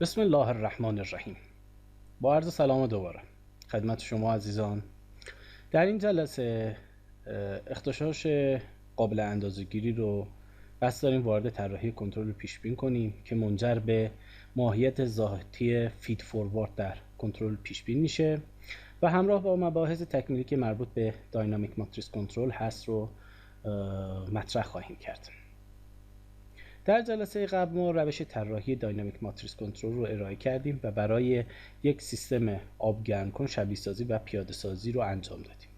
بسم الله الرحمن الرحیم. با عرض سلام دوباره خدمت شما عزیزان. در این جلسه اختشاش قابل اندازه‌گیری رو بس داریم وارد طراحی کنترل پیش بین کنیم که منجر به ماهیت ذاتی فید فوروارد در کنترل پیش بین میشه و همراه با مباحث تکمیلی که مربوط به داینامیک ماتریس کنترل هست رو مطرح خواهیم کرد. در جلسه قبل ما روش طراحی داینامیک ماتریس کنترل رو ارائه کردیم و برای یک سیستم آبگرم کن شبیه سازی و پیاده سازی رو انجام دادیم.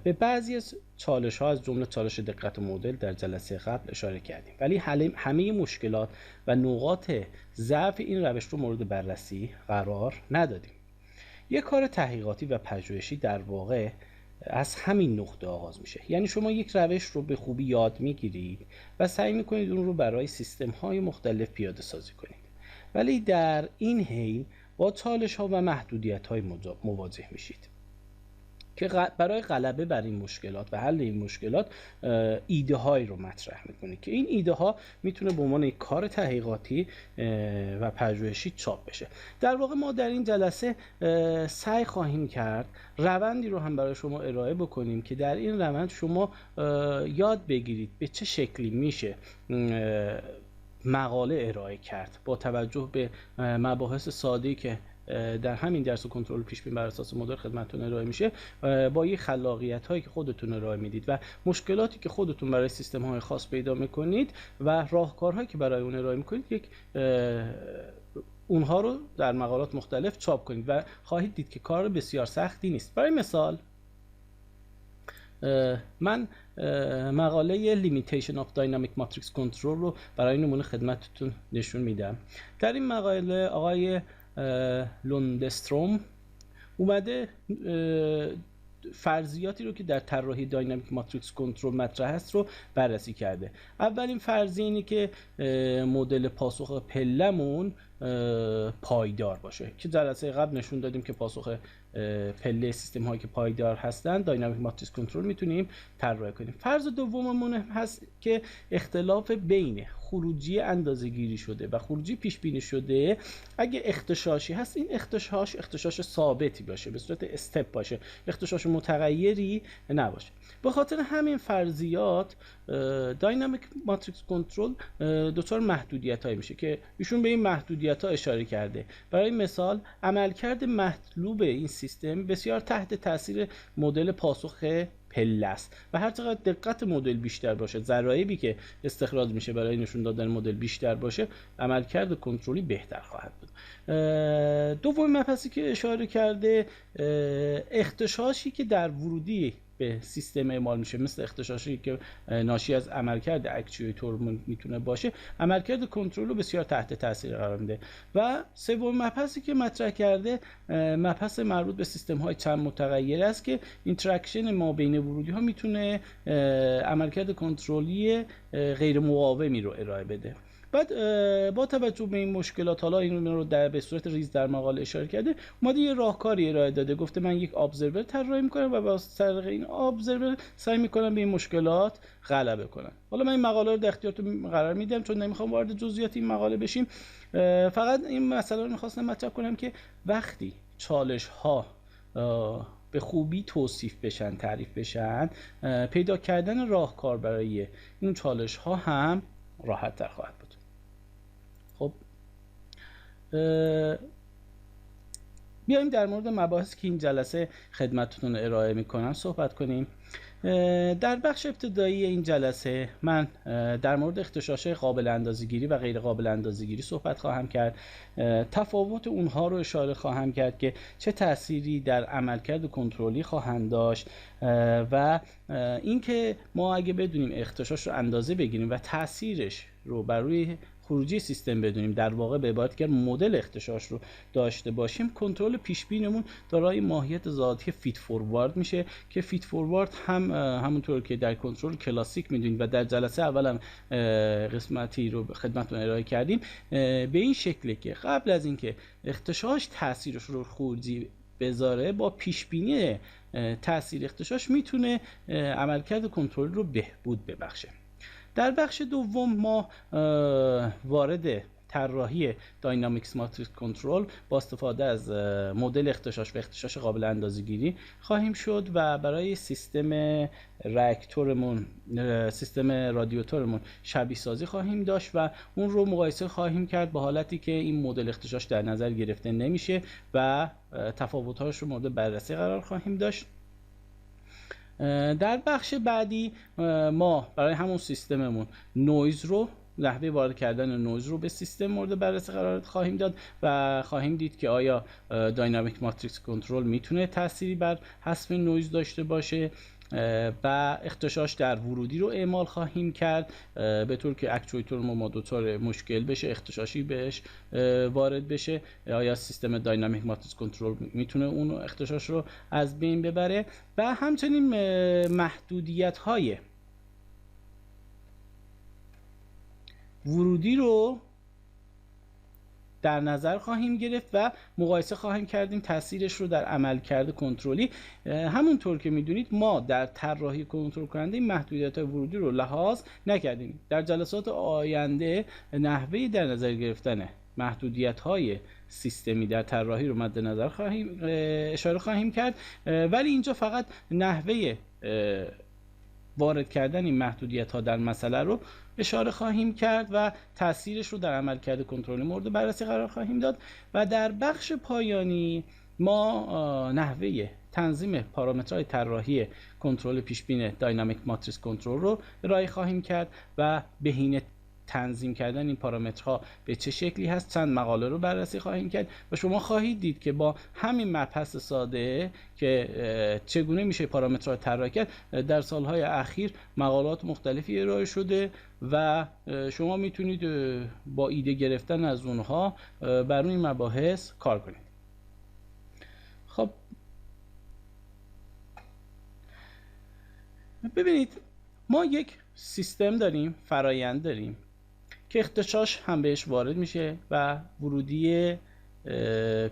به بعضی از چالش ها از جمله چالش دقت مدل در جلسه قبل اشاره کردیم، ولی همه مشکلات و نقاط ضعف این روش رو مورد بررسی قرار ندادیم. یک کار تحقیقاتی و پژوهشی در واقع از همین نقطه آغاز میشه. یعنی شما یک روش رو به خوبی یاد میگیرید و سعی میکنید اون رو برای سیستم های مختلف پیاده سازی کنید، ولی در این حین با چالش ها و محدودیت های مواجه میشید که برای غلبه بر این مشکلات و حل این مشکلات ایده هایی رو مطرح میکنید که این ایده ها میتونه به عنوان یک کار تحقیقاتی و پژوهشی چاپ بشه. در واقع ما در این جلسه سعی خواهیم کرد روندی رو هم برای شما ارائه بکنیم که در این روند شما یاد بگیرید به چه شکلی میشه مقاله ارائه کرد با توجه به مباحث ساده‌ای که در همین درس کنترل پیش بین بر اساس مدل خدمتتون ارائه میشه، با یک خلاقیت هایی که خودتون ارائه میدید و مشکلاتی که خودتون برای سیستم های خاص پیدا میکنید و راهکارهایی که برای اون ارائه میکنید یک اونها رو در مقالات مختلف چاپ کنید و خواهید دید که کار بسیار سختی نیست. برای مثال من مقاله Limitation of Dynamic Matrix Control رو برای نمونه خدمتتون نشون میدم. در این مقاله آقای لوندستروم اومده فرضیاتی رو که در طراحی داینامیک ماتریکس کنترل مطرح است رو بررسی کرده. اولین فرضیه اینه که مدل پاسخ پله‌مون پایدار باشه که جلسه قبل نشون دادیم که پاسخ پله سیستم هایی که پایدار هستن داینامیک ماتریس کنترل میتونیم طراحی کنیم. فرض دوممون هست که اختلاف بین خروجی اندازه‌گیری شده و خروجی پیش بینی شده اگه اختشاشی هست، این اختشاش ثابتی باشه، به صورت استپ باشه، اختشاش متغیری نباشه. به خاطر همین فرضیات داینامیک ماتریکس کنترل دچار محدودیت‌هایی میشه که ایشون به این محدودیت‌ها اشاره کرده. برای مثال عملکرد مطلوب این سیستم بسیار تحت تاثیر مدل پاسخ پله است و هر چقدر دقت مدل بیشتر باشه، ضرایبی که استخراج میشه برای نشون دادن مدل بیشتر باشه، عملکرد کنترلی بهتر خواهد بود. دومین مبحثی که اشاره کرده اختشاشی که در ورودی به سیستم اعمال میشه، مثل اختشاشی که ناشی از عملکرد اکچویتور میتونه باشه، عملکرد کنترل رو بسیار تحت تاثیر قرار میده. و سومین مبحثی که مطرح کرده مبحث مربوط به سیستم های چند متغیر است که اینتراکشن ما بین ورودی ها میتونه عملکرد کنترلی غیر مقاومی رو ارائه بده. بعد با توجه به این مشکلات، حالا این رو به صورت ریز در مقاله اشاره کرده، اومده یه راهکاری ارائه داده، گفته من یک ابزرور طراحی میکنم و با طریق این ابزرور سعی میکنم به این مشکلات غلبه کنم. حالا من این مقاله رو در اختیارتون قرار میدم چون نمیخوام وارد جزئیات این مقاله بشیم، فقط این مسئله رو میخواستم مطرح کنم که وقتی چالش ها به خوبی توصیف بشن، تعریف بشن، پیدا کردن راهکار برای این چالش ها هم راحت تر خواهد بود. خب بیایم در مورد مباحثی که این جلسه خدمتتون ارائه میکنم صحبت کنیم. در بخش ابتدایی این جلسه من در مورد اختشاش قابل اندازه‌گیری و غیر قابل اندازه‌گیری صحبت خواهم کرد. تفاوت اونها رو اشاره خواهم کرد که چه تأثیری در عملکرد کنترلی خواهند داشت و اینکه ما اگه بدونیم اختشاش رو اندازه بگیریم و تأثیرش رو بر روی خروجی سیستم بدونیم، در واقع به عبارت دیگر مدل اختشاش رو داشته باشیم، کنترل پیش بینیمون دارای ماهیت ذاتی فید فوروارد میشه که فید فوروارد همونطور که در کنترل کلاسیک میدونید و در جلسه اولم قسمتی رو خدمتتون ارائه کردیم، به این شکله که قبل از اینکه اختشاش تاثیرش رو خروجی بذاره، با پیش بینی تاثیر اختشاش میتونه عملکرد کنترل رو بهبود ببخشه. در بخش دوم ما وارد طراحی داینامیکس ماتریکس کنترل با استفاده از مدل اختشاش و اختشاش قابل اندازه‌گیری خواهیم شد و برای سیستم راکتورمون، سیستم رادیاتورمون شبیه سازی خواهیم داشت و اون رو مقایسه خواهیم کرد با حالتی که این مدل اختشاش در نظر گرفته نمیشه و تفاوت‌هاش رو مورد بررسی قرار خواهیم داشت. در بخش بعدی ما برای همون سیستممون نویز رو، نحوه وارد کردن نویز رو به سیستم مورد بررسی قرار خواهیم داد و خواهیم دید که آیا داینامیک ماتریکس کنترل میتونه تأثیری بر حذف نویز داشته باشه و اختشاش در ورودی رو اعمال خواهیم کرد به طور که اکچویتور ما دوچار مشکل بشه، اختشاشی بهش وارد بشه. آیا سیستم داینامیک ماتریکس کنترل میتونه اون اختشاش رو از بین ببره و همچنین محدودیت های ورودی رو در نظر خواهیم گرفت و مقایسه خواهیم کردیم تاثیرش رو در عملکرد کنترلی. همونطور که میدونید ما در طراحی کنترل کننده محدودیت‌های ورودی رو لحاظ نکردیم. در جلسات آینده نحوه در نظر گرفتن محدودیت‌های سیستمی در طراحی رو مد نظر اشاره خواهیم کرد، ولی اینجا فقط نحوه وارد کردن این محدودیت‌ها در مسئله رو اشاره خواهیم کرد و تاثیرش رو در عملکرد کنترلی مورد بررسی قرار خواهیم داد و در بخش پایانی ما نحوه تنظیم پارامترهای طراحی کنترل پیشبین داینامیک ماتریکس کنترل رو ارائه خواهیم کرد و بهینه تنظیم کردن این پارامترها به چه شکلی هست. چند مقاله رو بررسی خواهیم کرد و شما خواهید دید که با همین مبحث ساده که چگونه میشه پارامترها طراحی کرد در سالهای اخیر مقالات مختلفی ارائه شده و شما میتونید با ایده گرفتن از اونها بر این مباحث کار کنید. خب ببینید ما یک سیستم داریم، فرایند داریم که اختشاش هم بهش وارد میشه و ورودی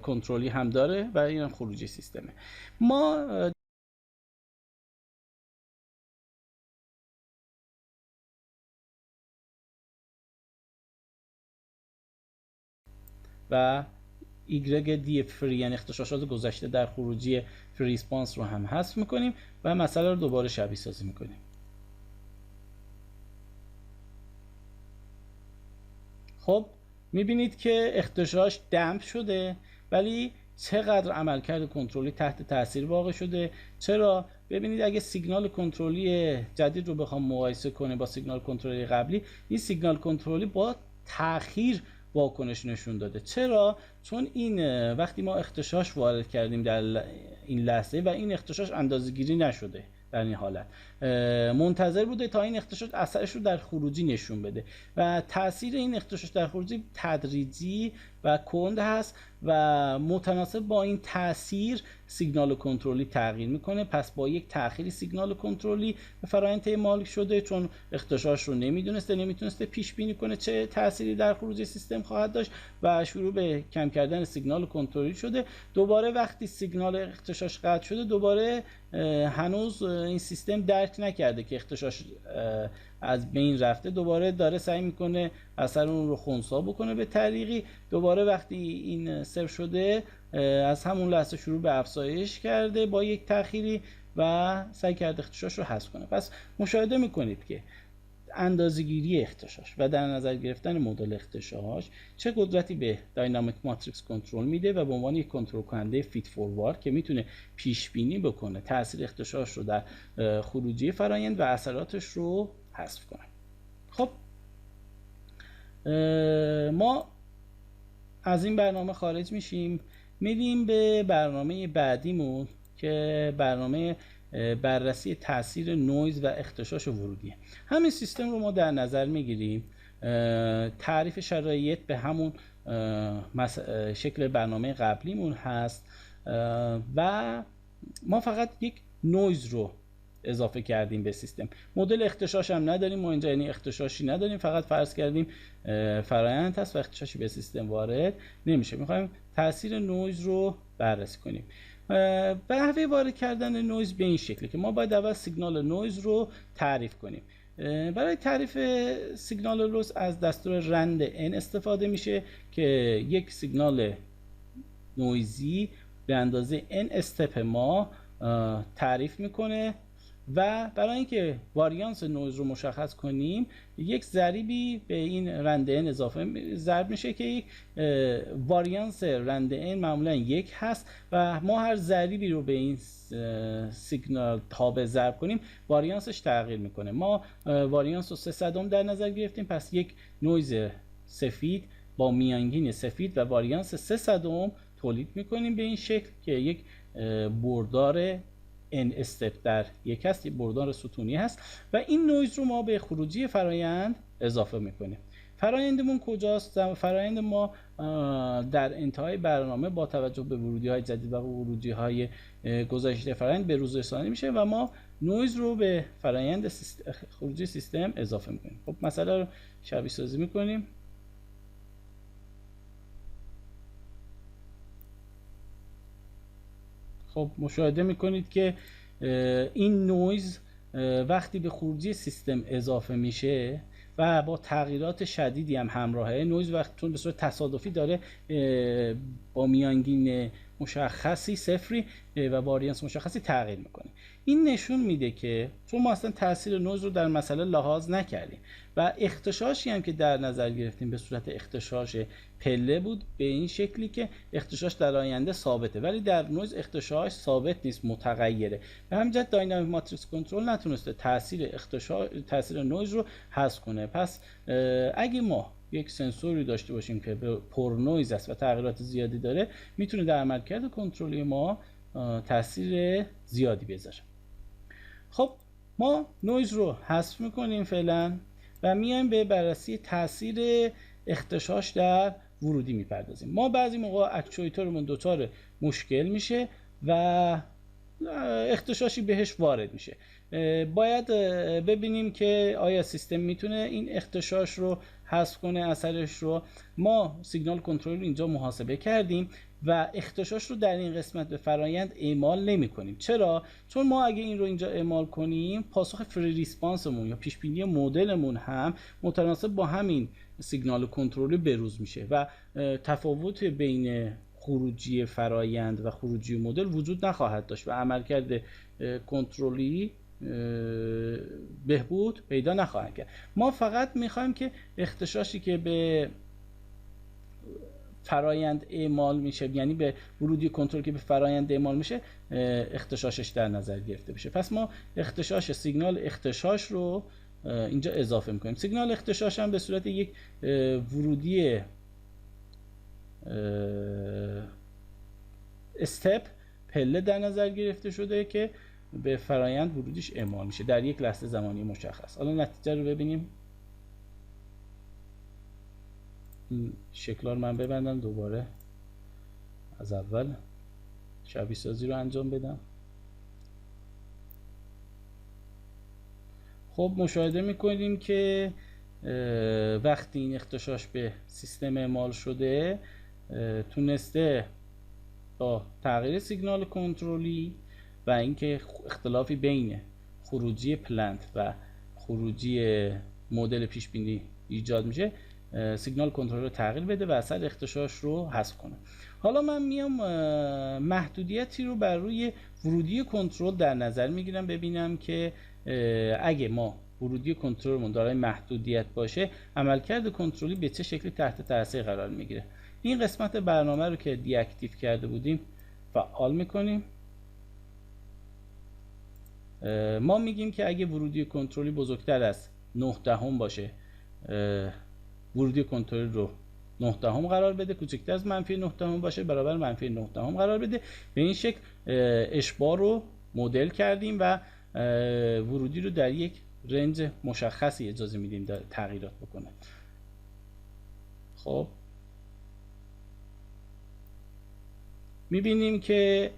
کنترلی هم داره و این هم خروجی سیستمه. ما و دی فری یعنی اختشاشات گذشته در خروجی فری ریسپانس رو هم حذف میکنیم و مسئله رو دوباره شبیه سازی میکنیم. خب میبینید که اختشاش دمپ شده ولی چقدر عملکرد کنترلی تحت تاثیر واقع شده. چرا؟ ببینید اگه سیگنال کنترلی جدید رو بخوام مقایسه کنه با سیگنال کنترلی قبلی، این سیگنال کنترلی با تأخیر واکنش نشون داده. چرا؟ چون این وقتی ما اختشاش وارد کردیم در این لحظه و این اختشاش اندازه‌گیری نشده، در این حالت منتظر بوده تا این اختشاش اثرش رو در خروجی نشون بده و تاثیر این اختشاش در خروجی تدریجی و کند هست و متناسب با این تاثیر سیگنال کنترلی تغییر میکنه. پس با یک تأخیری سیگنال کنترلی به فرآیند اعمال شده، چون اختشاش رو نمیتونسته پیش بینی کنه چه تأثیری در خروج سیستم خواهد داشت و شروع به کم کردن سیگنال کنترلی شده. دوباره وقتی سیگنال اختشاش قطع شده، دوباره هنوز این سیستم درک نکرده که اختشاش از بین رفته، دوباره داره سعی میکنه اثر اون رو خنثی بکنه به طریقی. دوباره وقتی این صفر شده از همون لحظه شروع به افزایش کرده با یک تأخیری و سعی کرده اختشاش رو حذف کنه. پس مشاهده میکنید که اندازه‌گیری اختشاش و در نظر گرفتن مدل اختشاش چه قدرتی به داینامیک ماتریکس کنترل میده و به عنوان یک کنترل کننده فید فوروارد که میتونه پیش بینی بکنه تاثیر اختشاش رو در خروجی فرآیند و اثراتش رو حذف کنه. خب ما از این برنامه خارج میشیم، میریم به برنامه بعدیمون که برنامه بررسی تاثیر نویز و اختشاش ورودی. همین سیستم رو ما در نظر میگیریم، تعریف شرایط به همون شکل برنامه قبلیمون هست و ما فقط یک نویز رو اضافه کردیم به سیستم. مدل اختشاش هم نداریم ما اینجا، یعنی اختشاشی نداریم، فقط فرض کردیم فرآیند هست و اختشاشی به سیستم وارد نمیشه. میخوایم تاثیر نویز رو بررسی کنیم. نحوه وارد کردن نویز به این شکله که ما باید اول سیگنال نویز رو تعریف کنیم. برای تعریف سیگنال لوس از دستور رند n استفاده میشه که یک سیگنال نویزی به اندازه n استپ ما تعریف میکنه و برای اینکه واریانس نویز رو مشخص کنیم یک ضریبی به این رند n اضافه ضرب میشه که یک واریانس رند n معمولا 1 هست و ما هر ضریبی رو به این سیگنال تابع ضرب کنیم واریانسش تغییر میکنه. ما واریانس رو 3/100 در نظر گرفتیم، پس یک نویز سفید با میانگین سفید و واریانس 3/100 تولید میکنیم به این شکل که یک بردار n استپ در یک هست، یک بردار ستونی هست و این نویز رو ما به خروجی فرایند اضافه میکنیم. فرایندمون کجاست؟ فرایند ما در انتهای برنامه با توجه به ورودی های جدید و ورودی های گذشته فرایند به روز رسانی میشه و ما نویز رو به فرایند خروجی سیستم اضافه میکنیم. خب مسئله رو شبیه سازی میکنیم. خب مشاهده میکنید که این نویز وقتی به خروجی سیستم اضافه میشه و با تغییرات شدیدی هم همراهه، نویز وقتی به صورت تصادفی داره با میانگین مشخصی صفری و واریانس مشخصی تغییر میکنه. این نشون میده که چون ما اصلا تاثیر نویز رو در مسئله لحاظ نکردیم و اختشاشی هم که در نظر گرفتیم به صورت اختشاش پله بود به این شکلی که اختشاش در آینده ثابته، ولی در نویز اختشاش ثابت نیست، متغیره. به همین جهت داینامیک ماتریکس کنترل نتونسته تاثیر نویز رو حذف کنه. پس اگه ما یک سنسوری داشته باشیم که پر نویز است و تغییرات زیادی داره، میتونه در عملکرد کنترلی ما تاثیر زیادی بذاره. خب ما نویز رو حذف میکنیم فعلا و میایم به بررسی تاثیر اختشاش در ورودی میپردازیم. ما بعضی موقع اکچویتورمون دچار مشکل میشه و اختشاشی بهش وارد میشه. باید ببینیم که آیا سیستم میتونه این اختشاش رو حذف کنه، اثرش رو. ما سیگنال کنترل اینجا محاسبه کردیم و اختشاش رو در این قسمت به فرایند اعمال نمی کنیم. چرا؟ چون ما اگه این رو اینجا اعمال کنیم پاسخ فری ریسپانسمون یا پیش بینی مدلمون هم متناسب با همین سیگنال کنترلی بروز میشه و تفاوت بین خروجی فرایند و خروجی مدل وجود نخواهد داشت و عملکرد کنترلی بهبود پیدا نخواهد کرد. ما فقط میخوایم که اختشاشی که به فرایند اعمال میشه، یعنی به ورودی کنترل که به فرایند اعمال میشه، اختشاشش در نظر گرفته بشه. پس ما اختشاش سیگنال اختشاش رو اینجا اضافه میکنیم. سیگنال اختشاش هم به صورت یک ورودی استپ پله در نظر گرفته شده که به فرایند ورودیش اعمال میشه در یک لحظه زمانی مشخص. حالا نتیجه رو ببینیم. این شکل‌ها رو من ببندم، دوباره از اول شبیه سازی رو انجام بدم. خب مشاهده میکنیم که وقتی این اختشاش به سیستم اعمال شده تونسته با تغییر سیگنال کنترلی و اینکه اختلافی بین خروجی پلنت و خروجی مدل پیش بینی ایجاد میشه، سیگنال کنترل رو تغییر بده و اثر اختشاش رو حذف کنه. حالا من میام محدودیتی رو بر روی ورودی کنترل در نظر میگیرم ببینم که اگه ما ورودی کنترلمون دارای محدودیت باشه عملکرد کنترلی به چه شکلی تحت تاثیر قرار میگیره. این قسمت برنامه رو که دی اکتیو کرده بودیم فعال میکنیم. ما میگیم که اگه ورودی کنترلی بزرگتر از 9 باشه ورودی کنترل رو 9 قرار بده، کوچکتر از -9 باشه برابر -9 قرار بده. به این شکل اشباع رو مدل کردیم و ورودی رو در یک رنج مشخصی اجازه میدیم تغییرات بکنه. خب میبینیم که